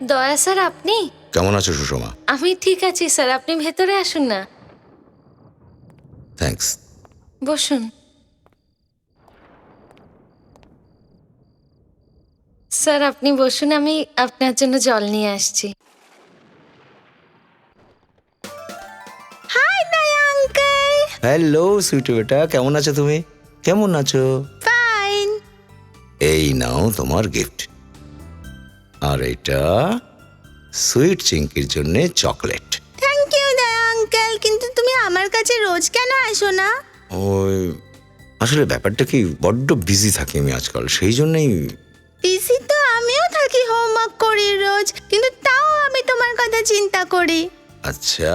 দয়া স্যার, আপনি কেমন আছো সুষমা? আমি ঠিক আছি স্যার, আপনি ভেতরে আসুন না। থ্যাঙ্কস। বসুন। স্যার আপনি বসুন, আমি আপনার জন্য জল নিয়ে আসছি। হাই দয়া আঙ্কেল। হ্যালো সুইট বেটা, কেমন আছো তুমি? কেমন আছো? ফাইন। এই নাও তোমার গিফট, আর এটা সুইট চিঙ্কির জন্য চকলেট। থ্যাংক ইউ দয়া আঙ্কেল, কিন্তু তুমি আমার কাছে রোজ কেন আসো না? ওই আসলে ব্যাপারটা কি, বড্ড বিজি থাকি আমি আজকাল, সেই জন্যই। বিজি তো আমিও থাকি, হোমওয়ার্ক করি রোজ, কিন্তু তাও আমি তোমার কথা চিন্তা করি। আচ্ছা,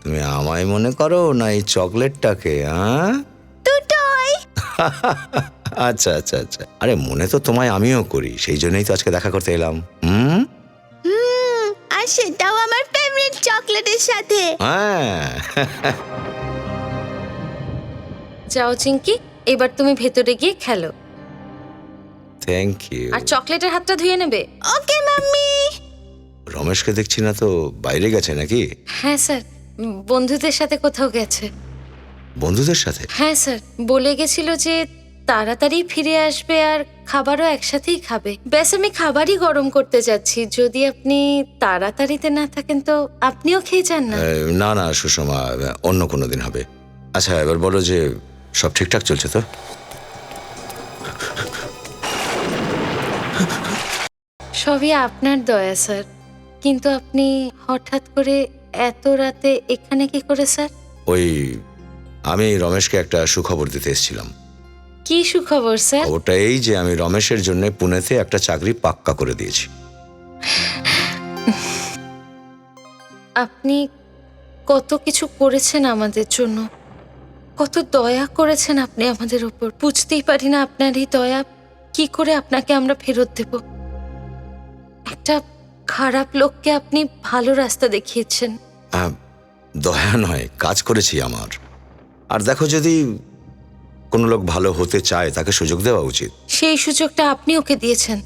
তুমি আমায় মনে করো না এই চকলেটটাকে? দুটোই। আচ্ছা আচ্ছা আচ্ছা, আরে মনে তো তোমায় আমিও করি, সেই জন্যই তো আজকে দেখা করতে এলাম। আর সেটাও আমার ফেভারিট চকলেটের সাথে। হ্যাঁ। যাও চিঙ্কি, এবার তুমি ভেতরে গিয়ে খেলো, থ্যাংক ইউ। আর চকলেটের হাতটা ধুয়ে নেবে। ওকে মাম্মি। রমেশকে দেখছি না তো, বাইরে গেছে নাকি? হ্যাঁ স্যার, বন্ধুদের সাথে কোথাও গেছে। বন্ধুদের সাথে? হ্যাঁ স্যার, বলে গেছিল যে তাড়াতাড়ি ফিরে আসবে আর খাবারও একসাথেই খাবে। ব্যাস আমি খাবারই গরম করতে যাচ্ছি, যদি আপনি তাড়াতাড়িতে না থাকেন তো আপনিও খেয়ে যান না। না না সুষমা, অন্য কোনো দিন হবে। আচ্ছা এবার বলো যে সব ঠিকঠাক চলছে তো? সবই আপনার দয়া স্যার, কিন্তু আপনি হঠাৎ করে এত রাতে এখানে কি করে স্যার? ওই আমি রমেশকে একটা সুখবর দিতে এসেছিলাম। কি সুখবর স্যার? খবরটা এই যে আমি রমেশের জন্য পুনেতে একটা চাকরি পাক্কা করে দিয়েছি। আপনি কত কিছু করেছেন আমাদের জন্য, কত দয়া করেছেন আপনি আমাদের উপর। বুঝতেই পারি না আপনার এই দয়া কি করে আপনাকে আমরা ফেরত দেব। একটা খারাপ লোককে আপনি ভালো রাস্তা দেখিয়েছেন। দয়া নয়, কাজ করেছি আমার। আর দেখো, যদি কোনো লোক ভালো হতে চায় তাকে সুযোগ দেওয়া উচিত। সেই সুযোগটা আপনি ওকে দিয়েছেন,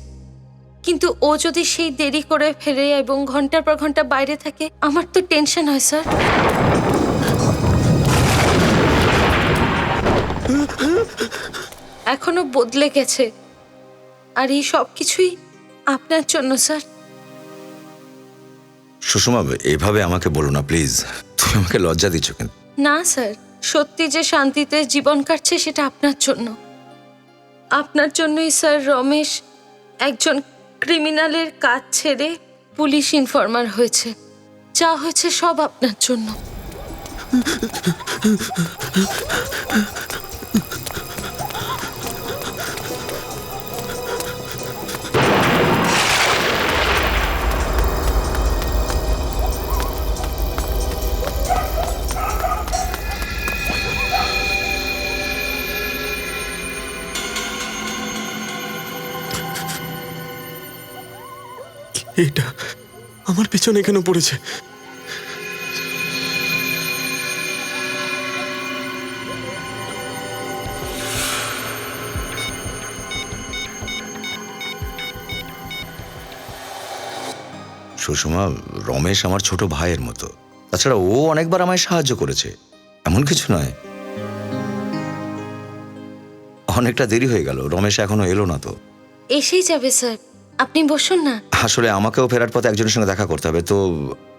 কিন্তু ও যদি সেই দেরি করে ফেরে এবং ঘন্টার পর ঘন্টা বাইরে থাকে, আমার তো টেনশন হয় স্যার। এখনো বদলে গেছে, আর এই সব কিছুই আপনার জন্য স্যার। সুষমা, এভাবে আমাকে বলো না প্লিজ, তুমি আমাকে লজ্জা দিচ্ছ কেন? না স্যার, সত্যি যে শান্তিতে জীবন কাটছে সেটা আপনার জন্য। আপনার জন্যই স্যার রমেশ একজন ক্রিমিনালের কাজ ছেড়ে পুলিশ ইনফর্মার হয়েছে। যা হয়েছে সব আপনার জন্য। এটা আমার পেছনে কেন পড়েছে? সুষমা, রমেশ আমার ছোট ভাইয়ের মতো, তাছাড়া ও অনেকবার আমায় সাহায্য করেছে, এমন কিছু নয়। অনেকটা দেরি হয়ে গেল, রমেশ এখনো এলো না তো। এসেই যাবে স্যার, আপনি বসুন না। আসলে আমাকেও ফেরার পথে একজনের সঙ্গে দেখা করতে হবে, তো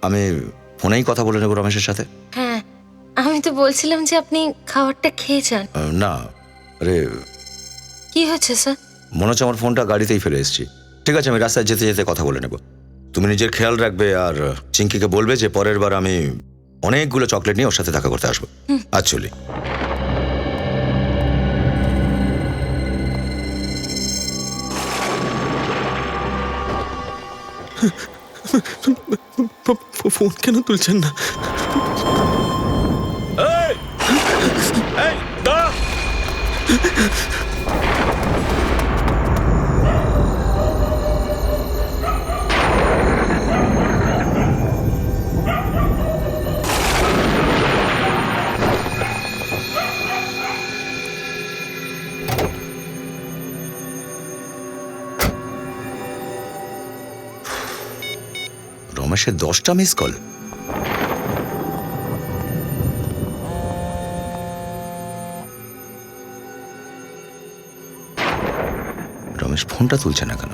আমি ফোনেই কথা বলে নেবো রমেশের সাথে। হ্যাঁ, আমি তো বলছিলাম যে আপনি খাবারটা খেয়ে যান। না, আরে কি হয়েছে স্যার? মনে হচ্ছে আমার ফোনটা গাড়িতেই ফেলে এসেছি। ঠিক আছে, আমি রাস্তায় যেতে যেতে কথা বলে নেব। তুমি নিজের খেয়াল রাখবে, আর চিঙ্কিকে বলবে যে পরের বার আমি অনেকগুলো চকলেট নিয়ে ওর সাথে দেখা করতে আসবো। আজ চলি। ফোন কেন তুলছেন না? রমেশের 10টা মিস কল। রমেশ ফোনটা তুলছে না কেন?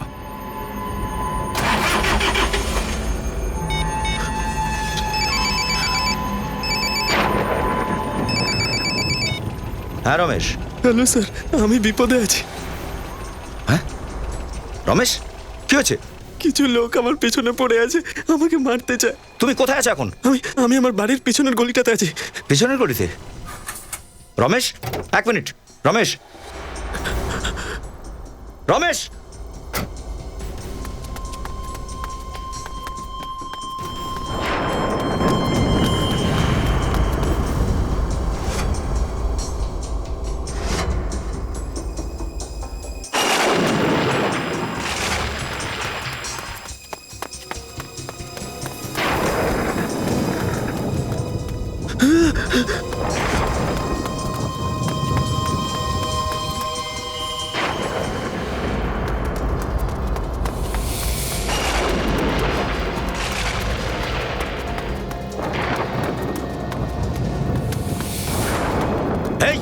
হ্যাঁ রমেশ। হ্যালো স্যার, আমি বিপদে আছি। হ্যাঁ রমেশ, কি হয়েছে? কিছু লোক আমার পেছনে পড়ে আছে, আমাকে মারতে চায়। তুমি কোথায় আছো এখন? আমি আমার বাড়ির পেছনের গলিটাতে আছি। পেছনের গলিতে? রমেশ, 1 মিনিট। রমেশ, রমেশ! এই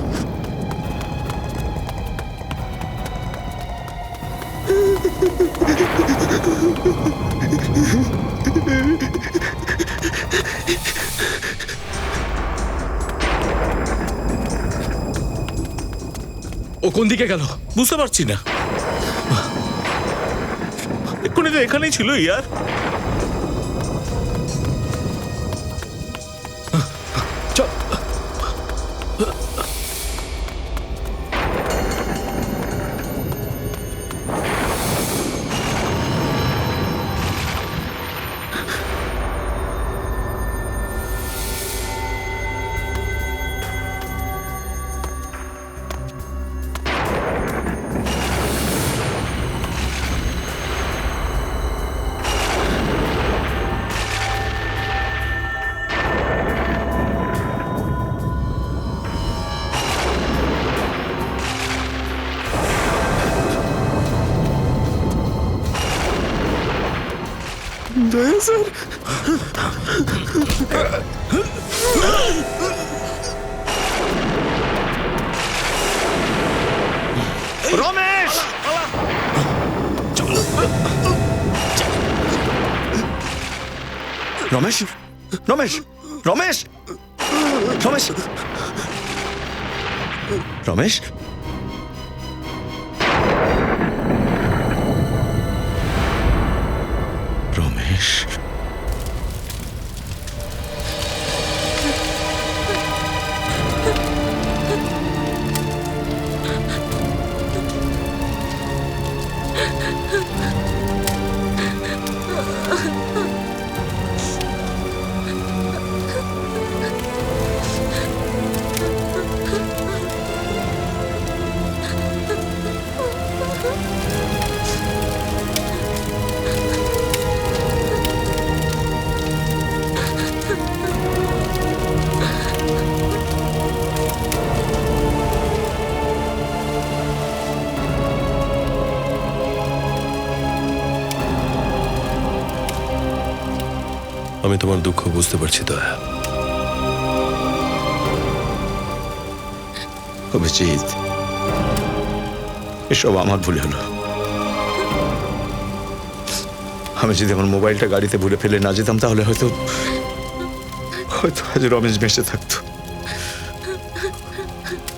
ও কোন দিকে গেল বুঝতে পারছি না। এক্ষুনি তো এখানেই ছিল ইয়ার। চল। দয়া স্যার, রমেশ! রমেশ, রমেশ, রমেশ, রমেশ, রমেশ! রমেশ! আমি তোমার দুঃখ বুঝতে পারছি দয়া। অভিজিৎ, এসব আমার ভুল হলো। আমি যদি আমার মোবাইলটা গাড়িতে ভুলে ফেলে না যেতাম তাহলে হয়তো আজ রমেশ বেঁচে থাকতো।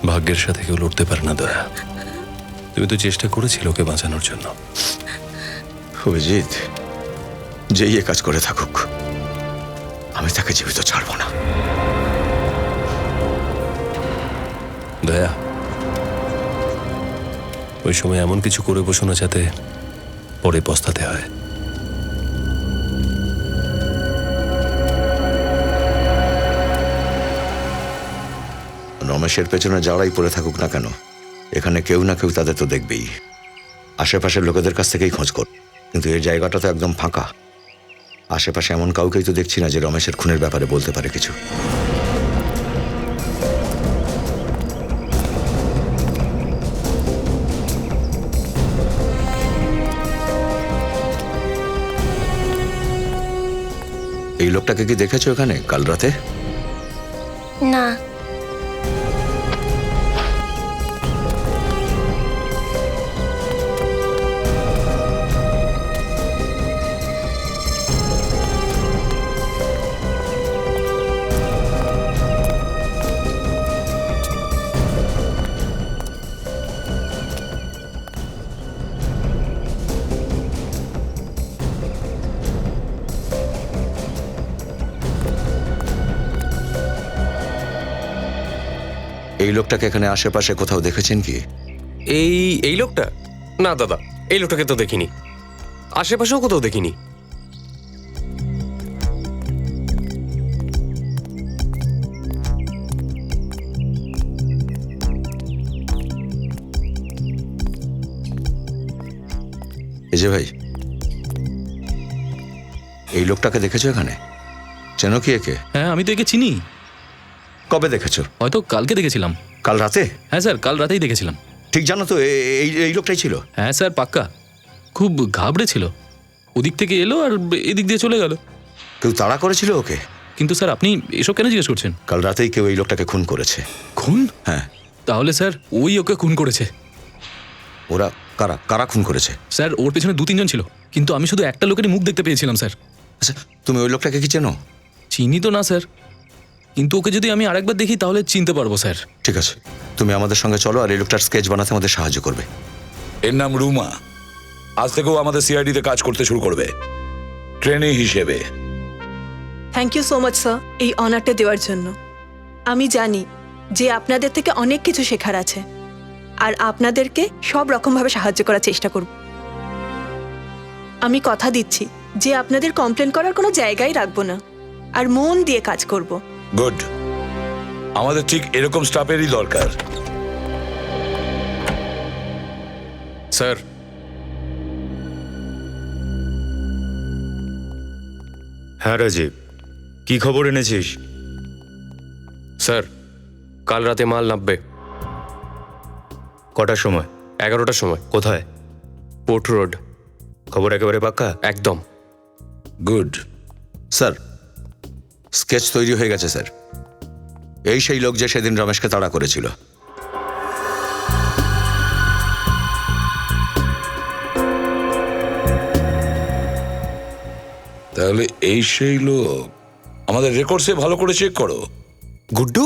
ভাগ্যের সাথে কেউ লড়তে পারে না দয়া। তুমি তো চেষ্টা করেছিলে ওকে বাঁচানোর জন্য। অভিজিৎ, যেই এ কাজ করে থাকুক আমি তাকে জীবিত ছাড়বো না। দয়া, ওই সময় এমন কিছু করে বসো না যাতে পরে পস্তাতে হয়। রমেশের পেছনে যারাই পড়ে থাকুক না কেন, এখানে কেউ না কেউ তাদের তো দেখবেই। আশেপাশের লোকেদের কাছ থেকেই খোঁজ কর, কিন্তু এই জায়গাটা তো একদম ফাঁকা। আশেপাশে এমন কাউকেই তো দেখছি না যে রমেশের খুনের ব্যাপারে বলতে পারে কিছু। এই লোকটাকে কি দেখেছো এখানে কাল রাতে? না। এই লোকটাকে এখানে আশেপাশে কোথাও দেখেছেন কি? এই এই লোকটা? না দাদা, এই লোকটাকে তো দেখিনি, আশেপাশেও কোথাও দেখিনি। এই যে ভাই, এই লোকটাকে দেখেছো এখানে? চেনো কি একে? হ্যাঁ, আমি তো একে চিনি। কবে দেখেছো? হয়তো কালকে দেখেছিলাম। কাল রাতে? হ্যাঁ স্যার, কাল রাতেই দেখেছিলাম। ঠিক জানো তো এই এই লোকটাই ছিল? হ্যাঁ স্যার, পাক্কা। খুব ঘাবড়ে ছিল, ওদিক থেকে এলো আর এদিক দিয়ে চলে গেল। কেউ তাড়া করেছিল ওকে? কিন্তু স্যার, আপনি এসব কেন জিজ্ঞেস করছেন? কাল রাতেই কেউ এই লোকটাকে খুন করেছে। খুন? হ্যাঁ। তাহলে স্যার ওই ওকে খুন করেছে। ওরা কারা কারা খুন করেছে? স্যার, ওর পেছনে 2-3 জন ছিল, কিন্তু আমি শুধু একটা লোকেরই মুখ দেখতে পেয়েছিলাম স্যার। আচ্ছা, তুমি ওই লোকটাকে কি চেনো? চিনি তো না স্যার, কিন্তু ওকে যদি আমি আরেকবার দেখি তাহলে চিনতে পারবো স্যার। ঠিক আছে, তুমি আমাদের সঙ্গে চলো আর এই লোকটার স্কেচ বানাতে আমাদের সাহায্য করবে। এর নাম রুমা। আজ থেকেও আমাদের সিআইডিতে কাজ করতে শুরু করবে, ট্রেনি হিসেবে। Thank you so much sir, এই অনারটা দেওয়ার জন্য। আমি জানি যে আপনাদের থেকে অনেক কিছু শেখার আছে, আর আপনাদেরকে সব রকমভাবে সাহায্য করার চেষ্টা করব। আমি কথা দিচ্ছি যে আপনাদের কমপ্লেন করার কোনো জায়গায় রাখবো না, আর মন দিয়ে কাজ করব। গুড, আমাদের ঠিক এরকম স্টাফেরই দরকার। স্যার, হ্যাঁ রাজীব, কি খবর এনেছিস? স্যার কাল রাতে মাল নামবে কটার সময়? 11টার সময়। কোথায়? Port road. খবর একেবারে পাক্কা? একদম। গুড। স্যার, স্কেচ তৈরি হয়ে গেছে স্যার। এই সেই লোক যে সেদিন রমেশকে তাড়া করেছিল। তাহলে এই সেই লোক। আমাদের রেকর্ডসে ভালো করে চেক করো। গুড্ডু,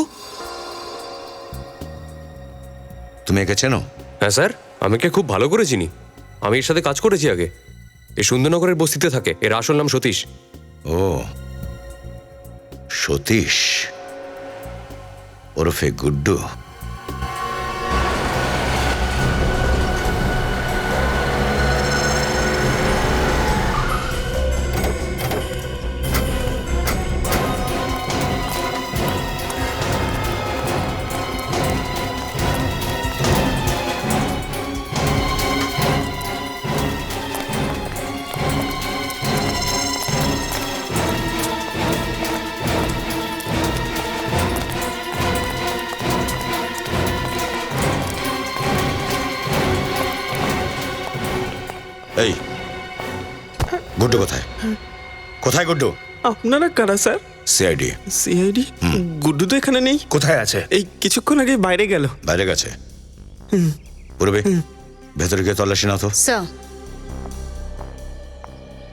তুমি একে চেনো? হ্যাঁ স্যার, আমি কে খুব ভালো করে চিনি, আমি এর সাথে কাজ করেছি আগে। এই সুন্দরনগরের বস্তিতে থাকে, এর আসল নাম সতীশ। ও, সতীশ ওরফে গুড্ডু। এই গুড্ডু কোথায়? কোথায় গুড্ডু? আপনারা কারা স্যার? সিআইডি। সিআইডি? গুড্ডু তো এখানে নেই। কোথায় আছে? এই কিছুক্ষণ আগে বাইরে গেল। বাইরে গেছে? পূর্বে ভেতরে গিয়ে তল্লাশি নাও তো। স্যার,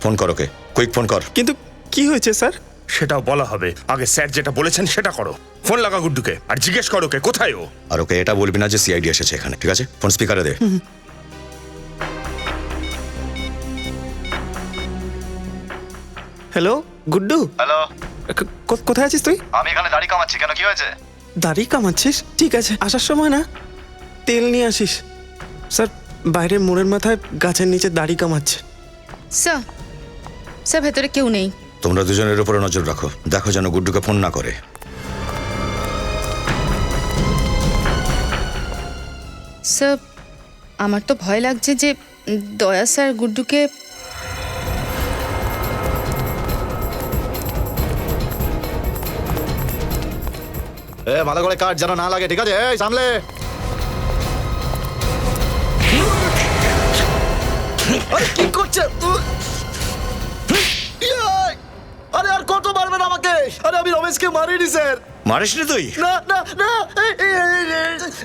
ফোন কর ওকে, কুইক ফোন কর। কিন্তু কি হয়েছে স্যার? সেটাও বলা হবে, আগে স্যার যেটা বলেছেন সেটা করো। ফোন লাগা গুড্ডুকে আর জিজ্ঞেস করো কে কোথায় ও। আর ওকে এটা বলবি না যে সিআইডি এসেছে এখানে, ঠিক আছে? ফোন স্পিকারে দে। হ্যালো গুড্ডু। হ্যালো, কোথায় আছিস তুই? আমি এখানে দাড়ি কামাচ্ছি, কেন কি হয়েছে? দাড়ি কামাচ্ছিস? ঠিক আছে, আসার সময় না তেল নিয়ে আসিস। স্যার, বাইরে মোড়ের মাথায় গাছের নিচে দাড়ি কামাচ্ছে। স্যার, স্যার ভেতরে কেউ নেই। তোমরা দুজনের উপরে নজর রাখো, দেখো যেন গুড্ডুকে ফোন না করে। স্যার, আমার তো ভয় লাগছে যে দয়া স্যার গুড্ডুকে। ভালো করে কাট যেন না লাগে, ঠিক আছে? এই সামলে। আরে কি করছে? আরে আর কত আরে আমি রমেশকে মারিনি স্যার। মারিসনি তুই? না না না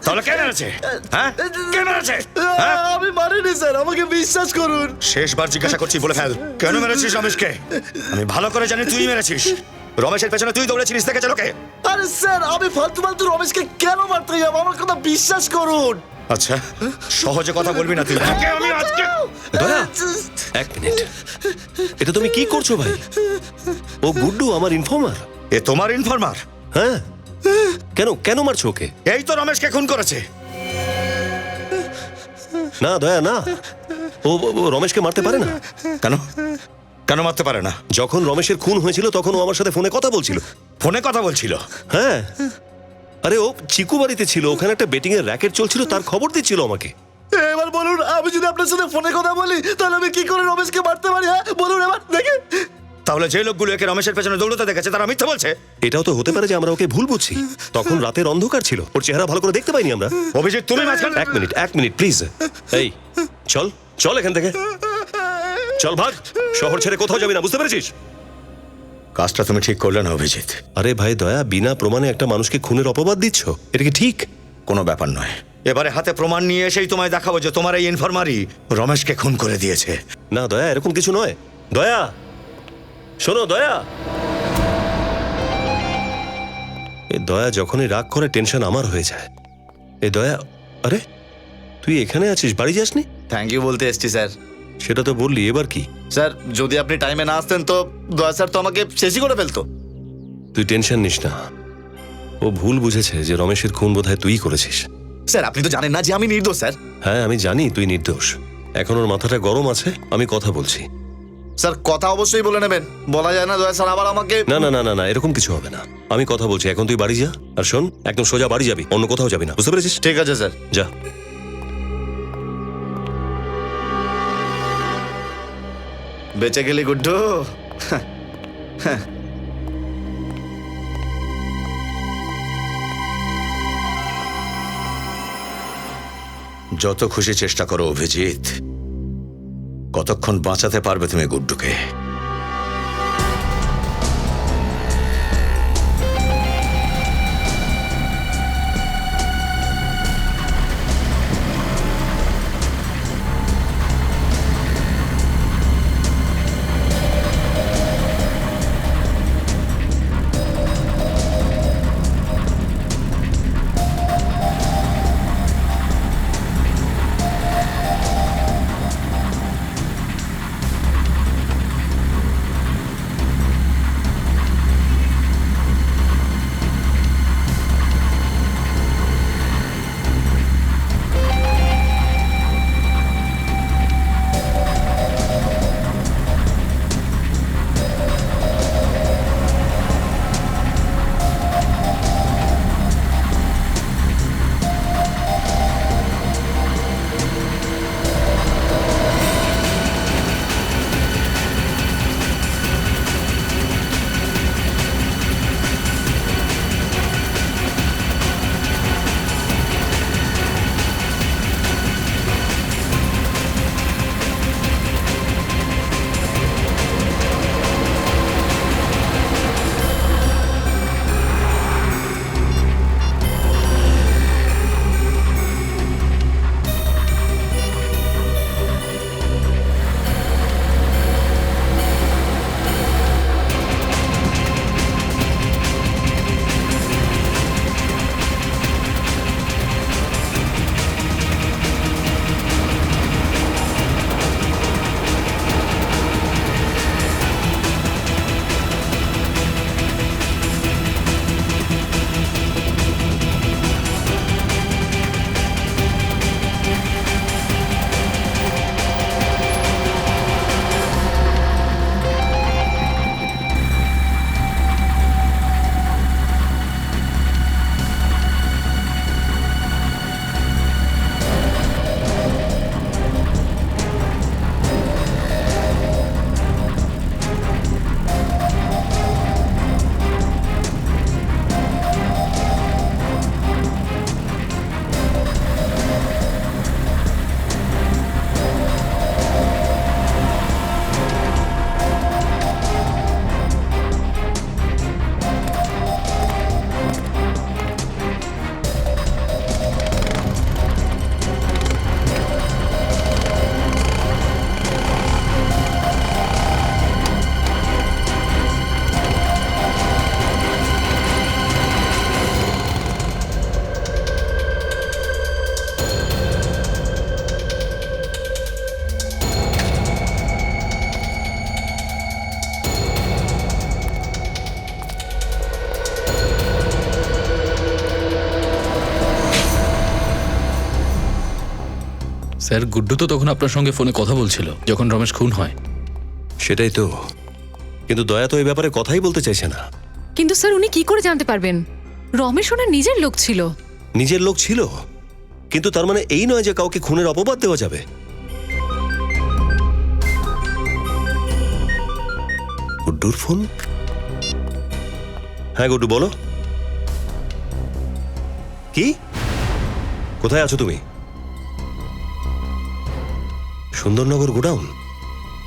তাহলে কে মেরেছে? হ্যাঁ, কে মেরেছে? হ্যাঁ? আমি মারিনি স্যার, আমাকে বিশ্বাস করুন। শেষবার জিজ্ঞাসা করছি, বলে ফেল, কেন মেরেছিস রমেশকে? আমি ভালো করে জানি তুই মেরেছিস। রমেশের পেছনে তুই দৌড়েছিলিস, দেখেছে লোকে। আরে স্যার, আমি ফালতু ফালতু রমেশকে কেন মারতে যাবো? আমার কথা বিশ্বাস করুন। আচ্ছা, সহজে কথা বলবি না তুই। তোকে আমি আজকে দয়া, এক মিনিট, এটা তুমি কি করছো ভাই? ও গুড্ডু আমার ইনফর্মার। এ তোমার ইনফরমার? হ্যাঁ, কেন কেন মারছো ওকে? এই তো রমেশকে খুন করেছে। না দয়া, না, ও ও রমেশকে মারতে পারে না। কেন? কেন মারতে পারে না? যখন রমেশের খুন হয়েছিল তখন ও আমার সাথে ফোনে কথা বলছিল। ফোনে কথা বলছিল? হ্যাঁ, আরে ও চিকু বাড়িতে ছিল, ওখানে একটা বেটিং এর র্যাকেট চলছিল, তার খবর দিচ্ছিল আমাকে। এবার বলুন, আমি যদি আপনার সাথে ফোনে কথা বলি তাহলে আমি কি করে রমেশকে মারতে পারি? হ্যাঁ বলুন এবার দেখে। তাহলে যে লোকগুলো একে রমেশের পেছনে দৌড়তে দেখেছে তারা মিথ্যে বলছে? এটাও তো হতে পারে যে আমরা ওকে ভুল বুঝছি। তখন রাতের অন্ধকার ছিল, ওর চেহারা ভালো করে দেখতে পাইনি আমরা। অভিজিৎ, তুমি মাঝখানে। এক মিনিট প্লিজ। এই চল চল এখান থেকে, চল ভাগ, শহর ছেড়ে কোথাও যাবি না, বুঝতে পেরেছিস? কাজটা তুমি ঠিক করলে না অভিজিৎ। আরে ভাই দয়া, বিনা প্রমাণে একটা মানুষকে খুনের অপবাদ দিচ্ছ, এটা কি ঠিক? কোনো ব্যাপার নয়, এবারে হাতে প্রমাণ নিয়ে এসেই তোমায় দেখাবো যে তোমার এই ইনফরমারই রমেশকে খুন করে দিয়েছে। না দয়া, এরকম কিছু নয়। দয়া শোনো, দয়া। এ দয়া যখনই রাগ করে টেনশন আমার হয়ে যায়। এ দয়া, আরে তুই এখানে আছিস, বাড়ি যাসনি? থ্যাংক ইউ বলতে এসছি স্যার। সেটা তো বললি, এবার কি? স্যার যদি আপনি টাইমে না আসতেন তো দয়া স্যার তো আমাকে শেষই করে ফেলতো। তুই টেনশন নিস না, ও ভুল বুঝেছে যে রমেশের খুন বোধহয় তুই করেছিস। স্যার আপনি তো জানেন না যে আমি নির্দোষ স্যার। হ্যাঁ আমি জানি তুই নির্দোষ, এখন ওর মাথাটা গরম আছে, আমি কথা বলছি। স্যার কথা অবশ্যই বলে নেবেন, বলা যায় না দয়া স্যার আবার আমাকে। না না না না না, এরকম কিছু হবে না, আমি কথা বলছি। এখন তুই বাড়ি যা, আর শোন, একদম সোজা বাড়ি যাবি, অন্য কোথাও যাবি না, বুঝতে পেরেছিস? ঠিক আছে স্যার। যা। বেঁচে গেলি গুড্ডু। যত খুশি চেষ্টা করো অভিজিৎ, কতক্ষণ বাঁচাতে পারবে তুমি গুড্ডুকে? স্যার গুড্ডু তো তখন আপনার সঙ্গে ফোনে কথা বলছিল যখন রমেশ খুন হয়। সেটাই তো, কিন্তু দয়া তো এই ব্যাপারে কথাই বলতে চাইছে না। কিন্তু স্যার উনি কি করে জানতে পারবেন? রমেশ ওনার নিজের লোক ছিল। নিজের লোক ছিল, কিন্তু তার মানে এই নয় যে কাউকে খুনের অপবাদ দেওয়া যাবে। গুড্ডুর ফোন। হ্যাঁ গুড্ডু বলো। কি? কোথায় আছো তুমি? সুন্দরনগর গোডাউন?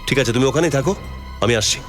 ঠিক আছে, তুমি ওখানেই থাকো, আমি আসছি।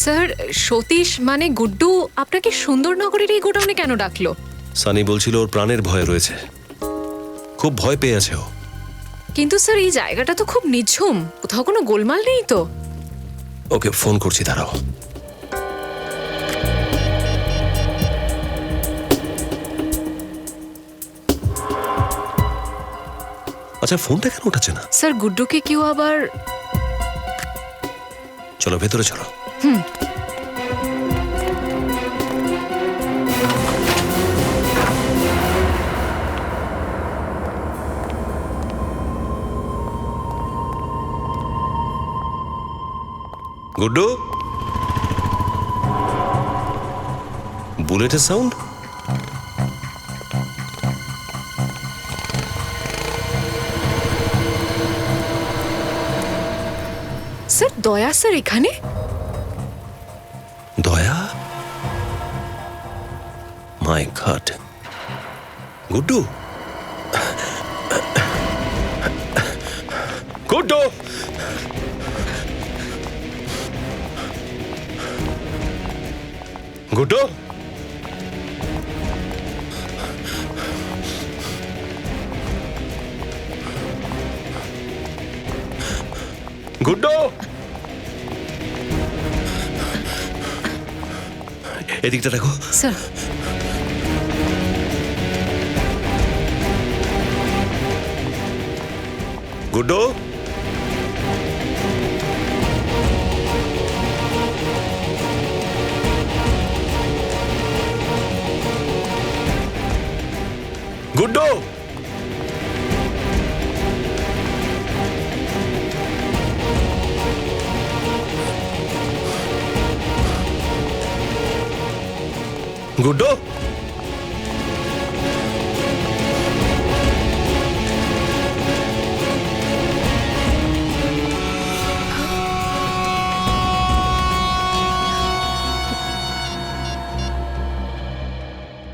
স্যার সতীশ মানে গুড্ডু আপনাকে সুন্দরনগরের এই গোডাউনে কেন ডাকলো? সানি বলছিল ওর প্রাণের ভয় রয়েছে, খুব ভয় পেয়ে আছে ও। কিন্তু স্যার এই জায়গাটা তো খুব নিঝুম, কোথাও কোনো গোলমাল নেই তো? ওকে ফোন করছি, দাঁড়াও। আচ্ছা ফোনটা কেন উঠাচ্ছে না? স্যার গুড্ডুকে কেউ আবার... চলো ভেতরে চলো। গুড্ডু, বুলেটের সাউন্ড। স্যার দয়া স্যার এখানে? দয়া? My god. গুড্ডু, গুড্ডু, গুড্ডু, গুড্ডু, এদিকটা দেখো। Sir Guddu, Guddu, Guddu,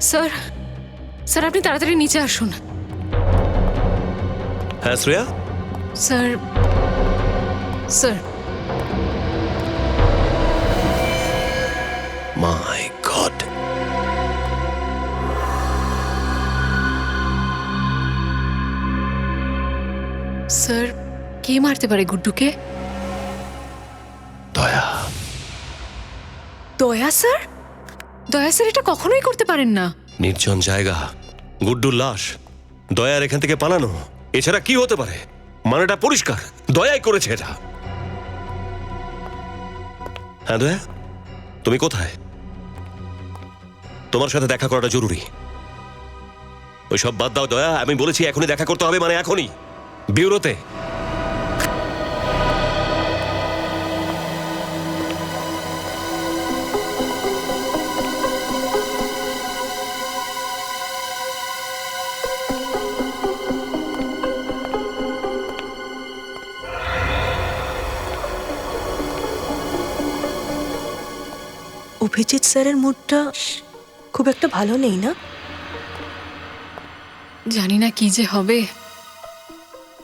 sir sir আপনি তাড়াতাড়ি নিচে আসুন। হ্যাঁ Shreya. Sir sir my god. Sir কে মারতে পারে গুড্ডুকে? দয়া। দয়া স্যার? দয়া স্যার এটা কখনোই করতে পারেন না। নির্জন জায়গা, গুড্ডুর লাশ, দয়ার এখান থেকে পালানো, এছাড়া কি হতে পারে? মানেটা পরিষ্কার, দয়াই করেছে এটা। হ্যাঁ দয়া, তুমি কোথায়? তোমার সাথে দেখা করাটা জরুরি। ওই সব বাদ দাও দয়া, আমি বলেছি এখনই দেখা করতে হবে, মানে এখনই, ব্যুরোতে। অভিজিৎ স্যারের মুডটা খুব খুব একটা ভালো নেই না? জানি না কি যে হবে।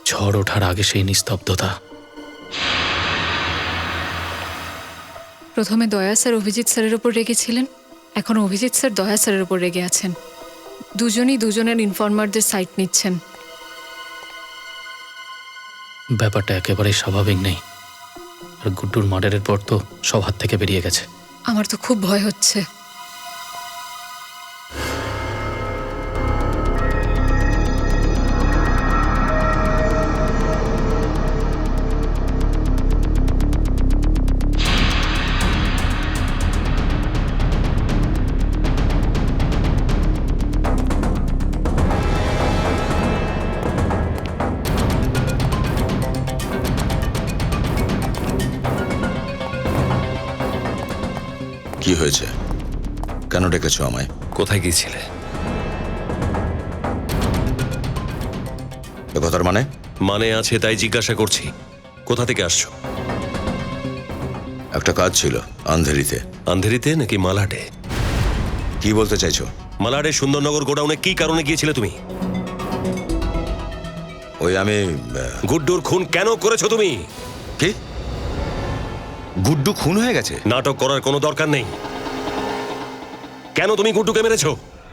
ঝড় ওঠার আগে সেই নিস্তব্ধতা। প্রথমে দয়া স্যার অভিজিৎ স্যারের উপর রেগেছিলেন, এখন অভিজিৎ স্যার দয়া স্যারের উপর রেগে আছেন। দুজনই দুজনের ইনফর্মারদের সাইট নিচ্ছেন। ব্যাপারটা একেবারেই স্বাভাবিক নেই। আর গুড্ডুর মার্ডারের পর তো সব হাত থেকে বেরিয়ে গেছে। আমার তো খুব ভয় হচ্ছে। কি হয়েছে? কেন ডেকেছো আমায়? কোথায় গিয়েছিলে? এ কথার মানে? মানে আছে তাই জিজ্ঞাসা করছি। কোথা থেকে আসছো? একটা কাজ ছিল আন্ধেরিতে। আন্ধেরিতে নাকি মালাডে? কি বলতে চাইছো? মালাডে সুন্দরনগর গোডাউনে কি কারণে গিয়েছিলে তুমি? ওই আমি গুড্ডুর খুন কেন করেছো তুমি? কি? গুড্ডু খুন হয়ে গেছে? নাটক করার কোনো দরকার নেই। কেন তুমি গুড্ডুকে মেরেছো?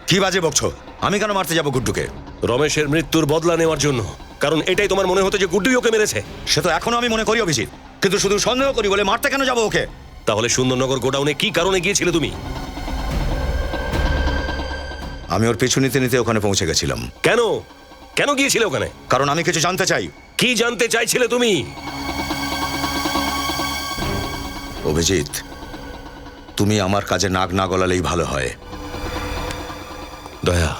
কি বাজে বকছো? আমি কেন মারতে যাবো গুড্ডুকে? রমেশের মৃত্যুর বদলা নেওয়ার জন্য। কারণ এটাই তোমার মনে হতো যে গুড্ডুই ওকে মেরেছে। সে তো এখনো আমি মনে করি অভিজিৎ, কিন্তু শুধু সন্দেহ করি বলে মারতে কেন যাবো ওকে? তাহলে সুন্দরনগর গোডাউনে কি কারণে গিয়েছিলে তুমি? আমি ওর পিছু নিতে নিতে ওখানে পৌঁছে গেছিলাম। কেন? কেন গিয়েছিলে ওখানে? কারণ আমি কিছু জানতে চাই। কি জানতে চাইছিলে তুমি? অভিজিৎ, তুমি আমার কাজে নাক না গলালেই ভালো হয়। দয়া,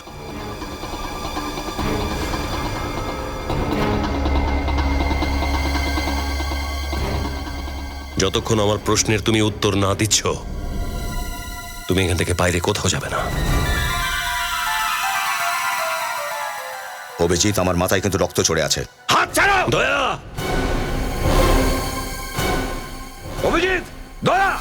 যতক্ষণ আমার প্রশ্নের তুমি উত্তর না দিচ্ছ, তুমি এখান থেকে বাইরে কোথাও যাবে না। অভিজিৎ, আমার মাথায় কিন্তু রক্ত চড়ে আছে। হাত ছাড়ো! দয়া! অভিজিৎ, দয়া!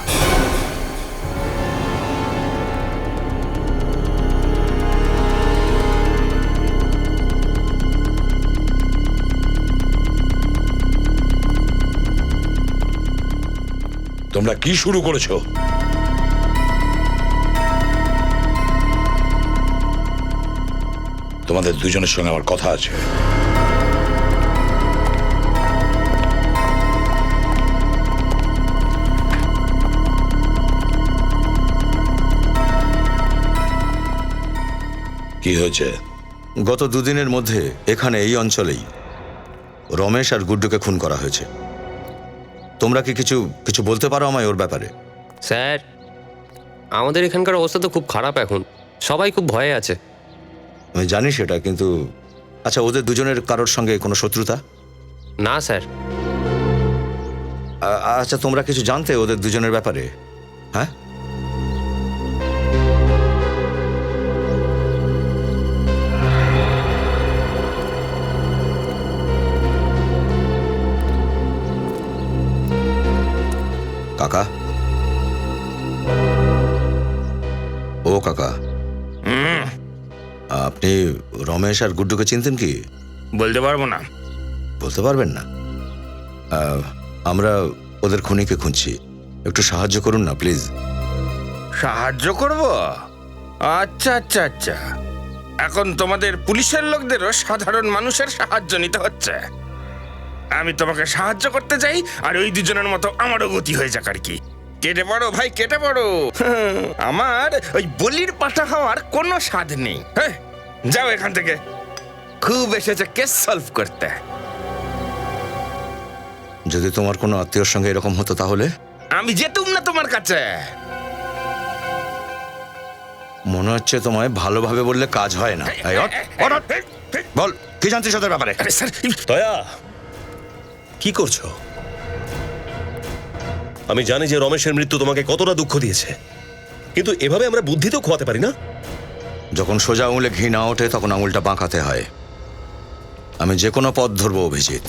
তোমরা কি শুরু করেছো? তোমাদের দুজনের সঙ্গে আমার কথা আছে। কি হয়েছে? গত দুদিনের মধ্যে এখানে এই অঞ্চলেই রমেশ আর গুড্ডুকে খুন করা হয়েছে। তোমরা কি কিছু কিছু বলতে পারো আমায় ওর ব্যাপারে? স্যার, আমাদের এখানকার অবস্থা তো খুব খারাপ এখন। সবাই খুব ভয়ে আছে। আমি জানি সেটা, কিন্তু আচ্ছা, ওদের দুজনের কারোর সঙ্গে কোনো শত্রুতা? না স্যার। আচ্ছা, তোমরা কিছু জানতে ওদের দুজনের ব্যাপারে? হ্যাঁ, কাকা? ও কাকা, আপনি রমেশ আর গুড্ডুকে চিনতেন কি? বলতে পারবো না। বলতে পারবেন না? আমরা ওদের খুনিকে খুঁজছি, একটু সাহায্য করুন না প্লিজ। সাহায্য করব? আচ্ছা আচ্ছা আচ্ছা, এখন তোমাদের পুলিশের লোকদেরও সাধারণ মানুষের সাহায্য নিতে হচ্ছে। আমি তোমাকে সাহায্য করতে চাই, আর ওই দুজনের মতো আমারও গতি হয়ে যাক আর কি। কেটে পড়ো ভাই, কেটে পড়ো। আমার ওই বলির পাঠা হওয়ার কোনো স্বাদ নেই। হ্যাঁ, যাও এখান থেকে। খুব এসেছে কেস সলভ করতে। যদি তোমার কোনো আত্মীয়র সঙ্গে এরকম হতো তাহলে? আমি যেতুম না তোমার কাছে। মনে হচ্ছে তোমায় ভালোভাবে বললে কাজ হয় না। এই, ওঠ, ওঠ, ওঠ। বল, কি জানতিস ওদের ব্যাপারে? আরে স্যার, দয়া, কি করছো? আমি জানি যে রমেশের মৃত্যু তোমাকে কতটা দুঃখ দিয়েছে, কিন্তু এভাবে আমরা বুদ্ধি তো খোয়াতে পারি না। যখন সোজা আঙুলে ঘি না ওঠে তখন আঙুলটা বাঁকাতে হয়। আমি যে কোনো পথ ধরবো অভিজিৎ,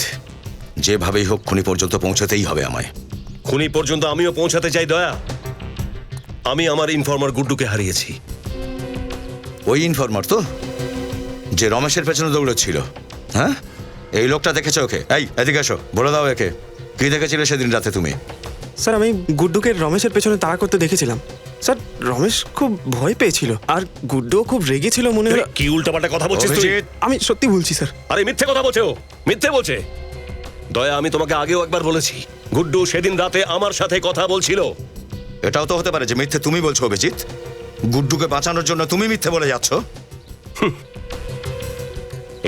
যেভাবেই হোক খুনি পর্যন্ত পৌঁছাতেই হবে আমায়। খুনি পর্যন্ত আমিও পৌঁছাতে চাই দয়া। আমি আমার ইনফর্মার গুড্ডুকে হারিয়েছি। ওই ইনফরমার তো, যে রমেশের পেছনে দৌড়চ্ছিল? হ্যাঁ, এই লোকটা দেখেছো ওকে? এই এদিকে এসো, বলে দাও একে কি দেখেছিলে সেদিন রাতে তুমি? স্যার আমি গুড্ডুকে রমেশের পেছনে তাড়া করতে দেখেছিলাম। স্যার রমেশ খুব ভয় পেয়েছিল আর গুড্ডুও খুব রেগেছিল মনে হলো। কি উল্টাপাল্টা কথা বলছিস তুই? অভিজিৎ, আমি সত্যি বলছি স্যার। আরে মিথ্যে কথা বলছে ও, মিথ্যে বলছে। দয়া, আমি তোমাকে আগেও একবার বলেছি, গুড্ডু সেদিন রাতে আমার সাথে কথা বলছিল। এটাও তো হতে পারে যে মিথ্যে তুমি বলছো অভিজিৎ। গুড্ডুকে বাঁচানোর জন্য তুমি মিথ্যে বলে যাচ্ছ।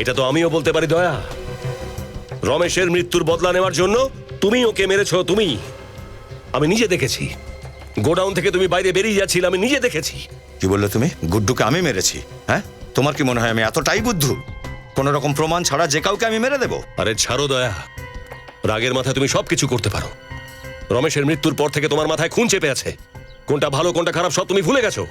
এটা তো আমিও বলতে পারি দয়া। রমেশের মৃত্যুর বদলা নেওয়ার জন্য তুমি ওকে মেরেছো। তুমি, আমি নিজে দেখেছি। গোডাউন থেকে তুমি বাইরে বেরিয়ে যাচ্ছিলে, আমি নিজে দেখেছি। কি বললে তুমি? গুড্ডুকে আমি মেরেছি? হ্যাঁ, তোমার কি মনে হয় আমি এতটাই বুদ্ধু? কোনো রকম প্রমাণ ছাড়া যে কাউকে আমি মেরে দেবো? আরে ছাড়ো দয়া, রাগের মাথায় তুমি সবকিছু করতে পারো। রমেশের মৃত্যুর পর থেকে তোমার মাথায় খুন চেপে আছে। কোনটা ভালো কোনটা খারাপ সব তুমি ভুলে গেছো।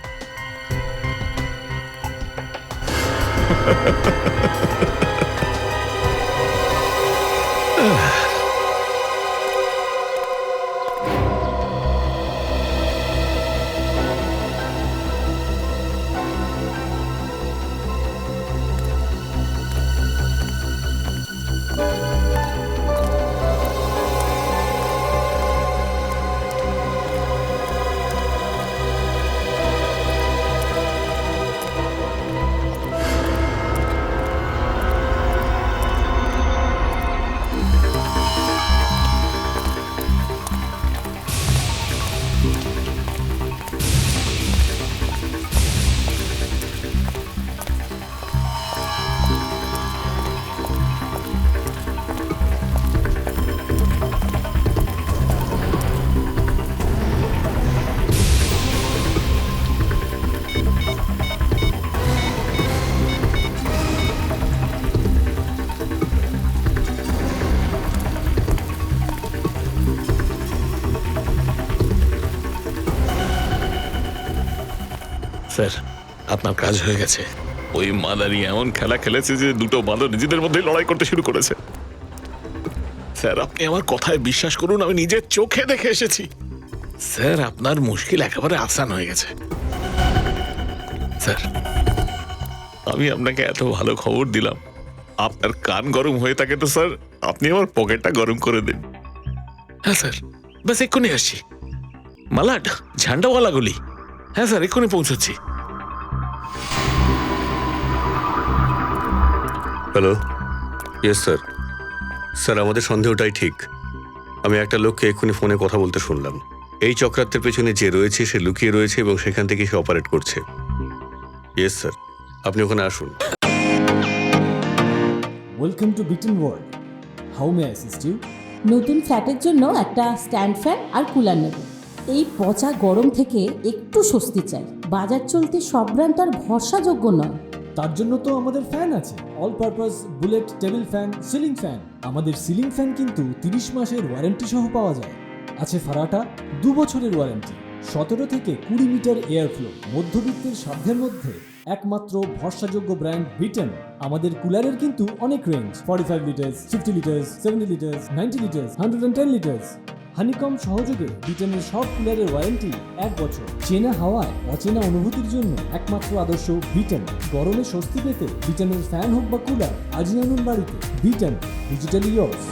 স্যার, আপনার কাজ হয়ে গেছে। ওই মাদারি এমন খেলা খেলেছে যে দুটো বাঁদর নিজেদের মধ্যে লড়াই করতে শুরু করেছে। স্যার, আপনি আমার কথায় বিশ্বাস করুন, আমি নিজের চোখে দেখে এসেছি। স্যার, আপনার মুশকিল একেবারে আসান হয়ে গেছে। স্যার, আমি আপনাকে এত ভালো খবর দিলাম, আপনার কান গরম হয়ে থাকে তো স্যার আপনি আমার পকেটটা গরম করে দিন। হ্যাঁ স্যার, ব্যাস এক্ষুনি আসছি। মালাড, ঝান্ডাওয়ালা গলি। হ্যাঁ স্যার, এক্ষুনি পৌঁছচ্ছি। Hello, yes sir. স্যার, আমাদের সন্দেহটাই ঠিক। আমি একটা লোককে এক্ষুনি ফোনে কথা বলতে শুনলাম। এই চক্রান্তের পেছনে যে রয়েছে সে লুকিয়ে রয়েছে এবং সেখান থেকে সে অপারেট করছে। ইয়েস স্যার, আপনি ওখানে আসুন। Welcome to Bitten World. How may assist you? নতুন ফ্ল্যাটের জন্য একটা স্ট্যান্ড ফ্যান আর কুলার নেব। এই পচা গরম থেকে একটু স্বস্তি চাই। বাজার চলতে সব ব্র্যান্ড আর ভরসাযোগ্য নয়। তার জন্য তো আমাদের ফ্যান আছে, all purpose bullet table fan, ceiling fan. আমাদের সিলিং ফ্যান কিন্তু 30 মাসের ওয়ারেন্টি সহ পাওয়া যায়। আছে ফারাটা 2 বছরের ওয়ারেন্টি, 17 থেকে 20 মিটার এয়ার ফ্লো। মধ্যবিত্তের সাধ্যের মধ্যে একমাত্র ভরসাযোগ্য ব্র্যান্ড বিটেন। আমাদের কুলারের কিন্তু অনেক range, 45 litres, 50 litres, 70 litres, 90 litres, 110 litres. Honeycomb সহযোগে বিটেনের সব কুলারের ওয়ারেন্টি 1 বছর। চেনা হাওয়ায় অচেনা অনুভূতির জন্য একমাত্র আদর্শ বিটেন। গরমে স্বস্তি পেতে বিটেনের ফ্যান হোক বা কুলার, আজই আনুন বাড়িতে। Beaten, digitally years.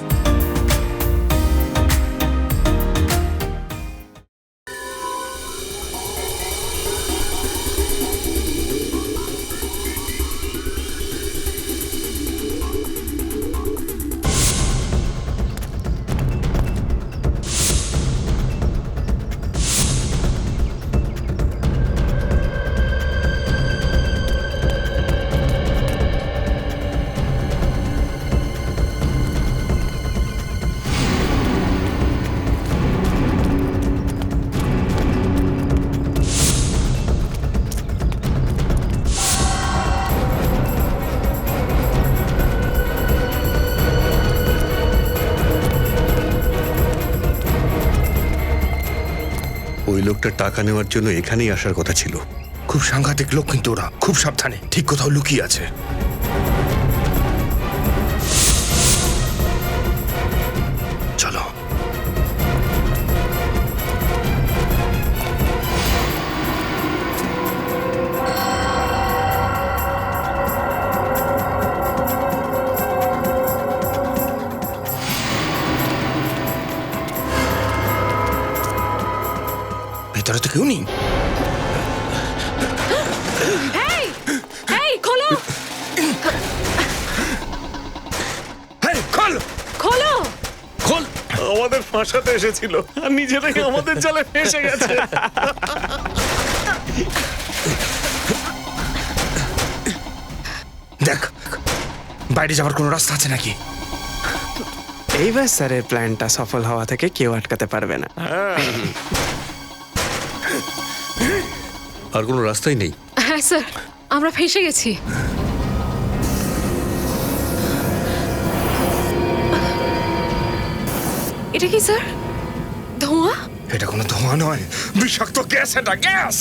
ওই লোকটা টাকা নেওয়ার জন্য এখানেই আসার কথা ছিল। খুব সাংঘাতিক লোক কিন্তু ওরা, খুব সাবধানে, ঠিক কোথাও লুকিয়ে আছে। চলো। ভিতরে তো কেউ নেই। এই এই খোলো হ্যাঁ, খোল খোলো খোল। আমাদের ফাঁসাতে এসেছিল আর নিজেরাই আমাদের জালে ফেসে গেছে। দেখ বাইরে যাওয়ার কোনো রাস্তা আছে নাকি? এইবার স্যারের প্ল্যানটা সফল হওয়া থেকে কেউ আটকাতে পারবে না। আর কোনো রাস্তাই নেই। হ্যাঁ স্যার, আমরা ফেসে গেছি। এটা কি স্যার? ধোঁয়া? এটা কোনো ধোঁয়া নয়, বিষাক্ত গ্যাস, এটা গ্যাস।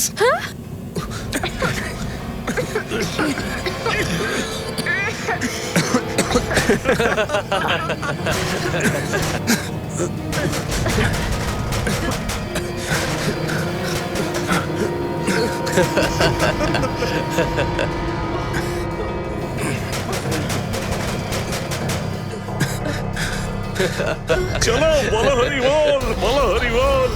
চলো, বলো হরি বল, বলো হরি বল।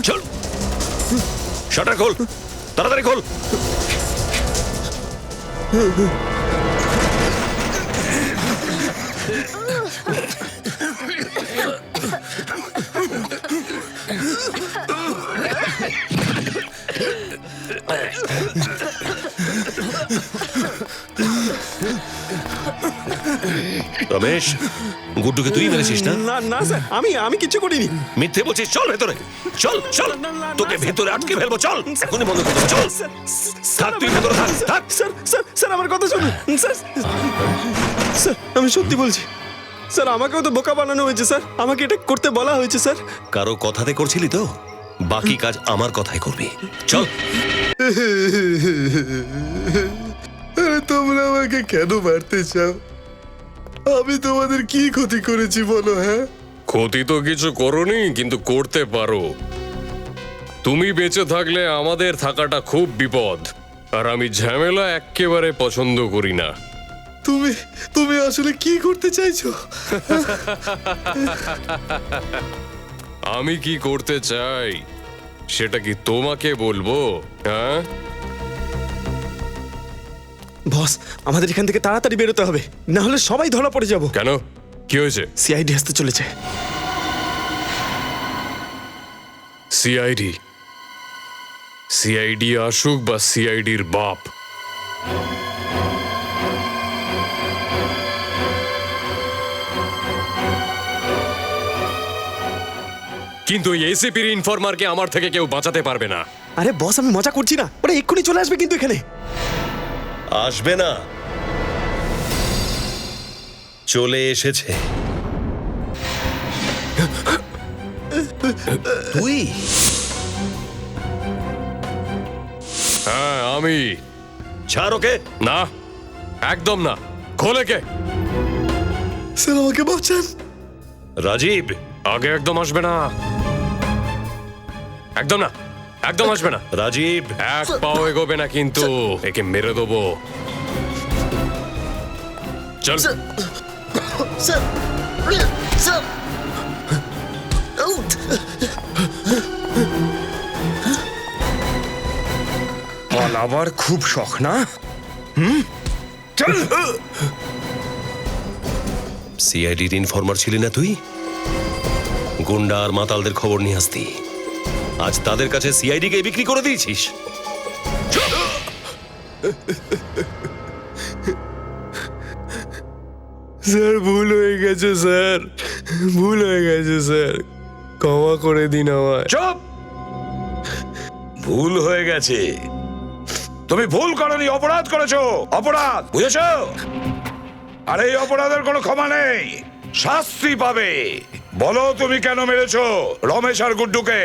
চল, শাটার খোল, তাড়াতাড়ি খোল। রমেশ, গুড্ডুকে তুই মেরেছিস না? না না স্যার, আমি কিছু করিনি। মিথ্যে বলছিস। চল ভেতরে, চল চল, তোকে ভেতরে আটকে ফেলবো। চল, এখনই বন্ধ করে দেবো। চল, থাক, তুই ভেতরে থাক, থাক। স্যার স্যার স্যার আমার কথা শুনুন স্যার। স্যার আমি সত্যি বলছি স্যার, আমাকেও তো বোকা বানানো হয়েছে স্যার, আমাকে এটা করতে বলা হয়েছে স্যার। কারো কথাতে করছিলি তো, বাকি কাজ আমার কথাই করবি। চল। তোমরা আমাকে কেন মারতে চাও? আমি তোমাদের কি ক্ষতি করেছি বলো? হ্যাঁ, ক্ষতি তো কিছু করনি, কিন্তু করতে পারো। তুমি বেঁচে থাকলে আমাদের থাকাটা খুব বিপদ, আর আমি ঝামেলা একেবারে পছন্দ করি না। তুমি আসলে কি করতে চাইছো? আমি কি করতে চাই সেটা কি তোমাকে বলবো? হ্যাঁ বস, আমাদের এখান থেকে তাড়াতাড়ি বেরোতে হবে, না হলে সবাই ধরা পড়ে যাব। কেন, কি হয়েছে? সিআইডি আসতে চলেছে। সিআইডি? সিআইডি আসুক বা সিআইডির বাপ, কিন্তু এসিপির ইনফরমারকে আমার থেকে কেউ বাঁচাতে পারবে না। আরে বস, আমি মজা করছি না, ওরা এক্ষুনি চলে আসবে কিন্তু এখানে। আসবে না, চলে এসেছে। তুই? হ্যাঁ আমি। ছাড় ওকে। না, একদম না। খোলে কে? স্যার আমাকে বাঁচান। রাজীব, আগে একদম আসবে না, একদম না, একদম আসবে না। রাজীব, এক পাও এগোবে না, কিন্তু একে মেরে দেবো। চল। স্যার স্যার, পালাবার খুব শখ না? চল। সিআইডির ইনফরমার ছিলি না তুই? গুন্ডা আর মাতালদের খবর নিয়ে আসতি, আজ তাদের কাছে সিআইডি কে বিক্রি করে দিয়েছিস। স্যার ভুল হয়ে গেছে স্যার, ভুল হয়ে গেছে স্যার, ক্ষমা করে দিন আমায়। চুপ! ভুল হয়ে গেছে। তুমি ভুল করনি, অপরাধ করেছো, অপরাধ, বুঝেছো? আর এই অপরাধের কোনো ক্ষমা নেই, শাস্তি পাবে। বলো তুমি কেন মেরেছো রমেশ আর গুড্ডুকে?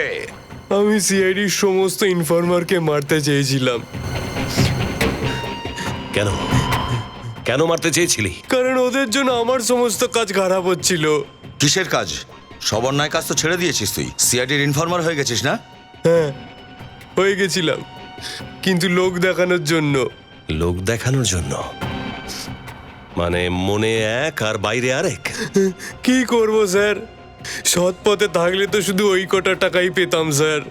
আমি সিআইডির সমস্ত ইনফরমারকে মারতে চেয়েছিলাম। কেন? কেন মারতে চেয়েছিলি? কারণ ওদের জন্য আমার সমস্ত কাজ খারাপ হচ্ছিল। কিসের কাজ? সব অন্যায় কাজ তো ছেড়ে দিয়েছিস তুই, সিআইডির ইনফর্মার হয়ে গেছিস না? হ্যাঁ, হয়ে গেছিলাম, কিন্তু লোক দেখানোর জন্য। লোক দেখানোর জন্য? মানে মনে এক আর বাইরে আরেক? কি করব স্যার, সৎ পথে থাকলে তো শুধু ওই কটা টাকাই পেতাম স্যার।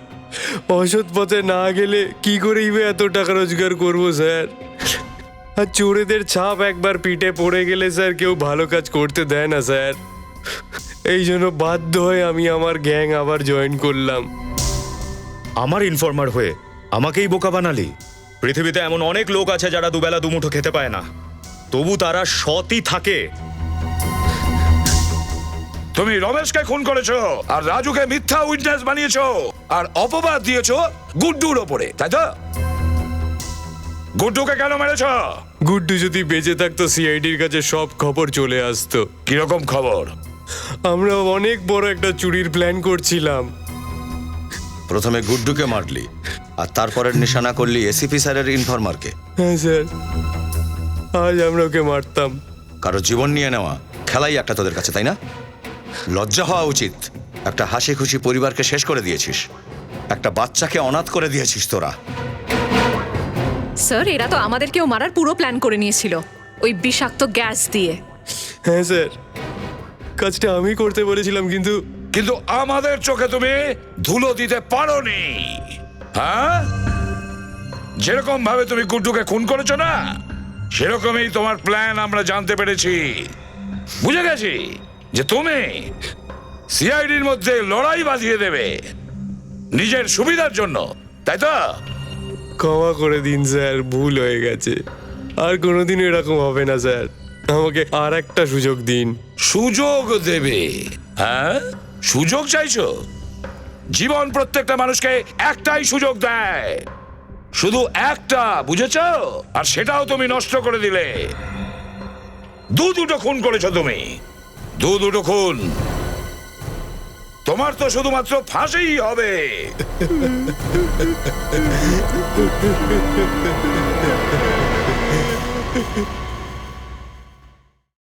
অসৎ পথে না গেলে কি করেই বা এত টাকা রোজগার করব স্যার? আর চোরেদের ছাপ একবার পিঠে পড়ে গেলে স্যার কেউ ভালো কাজ করতে দেয় না স্যার। এই জন্য বাধ্য হয়ে আমি আমার গ্যাং আবার জয়েন করলাম। আমার ইনফর্মার হয়ে আমাকেই বোকা বানালি? পৃথিবীতে এমন অনেক লোক আছে যারা দুবেলা দুমুঠো খেতে পায় না, তবু তারা সৎই থাকে। তুমি রমেশকে খুন করেছো আর রাজুকে মিথ্যা উইটনেস বানিয়েছো আর অপবাদ দিয়েছো গুড্ডুর ওপরে, তাই তো? গুড্ডুকে কেন মেরেছো? গুড্ডু যদি বেঁচে থাকতো সিআইডির কাছে সব খবর চলে আসতো। কিরকম খবর? আমরা অনেক বড় একটা চুরির প্ল্যান করছিলাম। প্রথমে গুড্ডুকে মারলি আর তারপরের নিশানা করলি এসিপি স্যারের ইনফরমারকে। হ্যাঁ স্যার, আজ আমরা ওকে মারতাম। কারো জীবন নিয়ে নেওয়া খেলাই একটা তোদের কাছে, তাই না? লজ্জা হওয়া উচিত। একটা হাসি খুশি পরিবারকে শেষ করে দিয়েছিস, একটা বাচ্চাকে অনাথ করে দিয়েছিস তোরা। স্যার, এরা তো আমাদেরকেও মারার পুরো প্ল্যান করে নিয়েছিল ওই বিষাক্ত গ্যাস দিয়ে। হ্যাঁ স্যার, কাজটা আমি করতে বলেছিলাম, কিন্তু কিন্তু আমাদের চোখে তুমি ধুলো দিতে পারোনি। হ্যাঁ, যেরকম ভাবে তুমি গুড্ডুকে খুন করেছো না, সেরকমই তোমার প্ল্যান আমরা জানতে পেরেছি। বুঝে গেছি যে তুমি সিআইডির মধ্যে লড়াই বাঁধিয়ে দেবে নিজের সুবিধার জন্য, তাই তো? ক্ষমা করে দিন স্যার, ভুল হয়ে গেছে। আর কোনোদিন এরকম হবে না স্যার, আমাকে আর একটা সুযোগ দিন। সুযোগ দেবে? হ্যাঁ, সুযোগ চাইছো? জীবন প্রত্যেকটা মানুষকে একটাই সুযোগ দেয়, শুধু একটা, বুঝেছো? আর সেটাও তুমি নষ্ট করে দিলে। দুটো খুন করেছো তুমি, দুটো খুন। তোমার তো শুধুমাত্র ফাঁসিই হবে।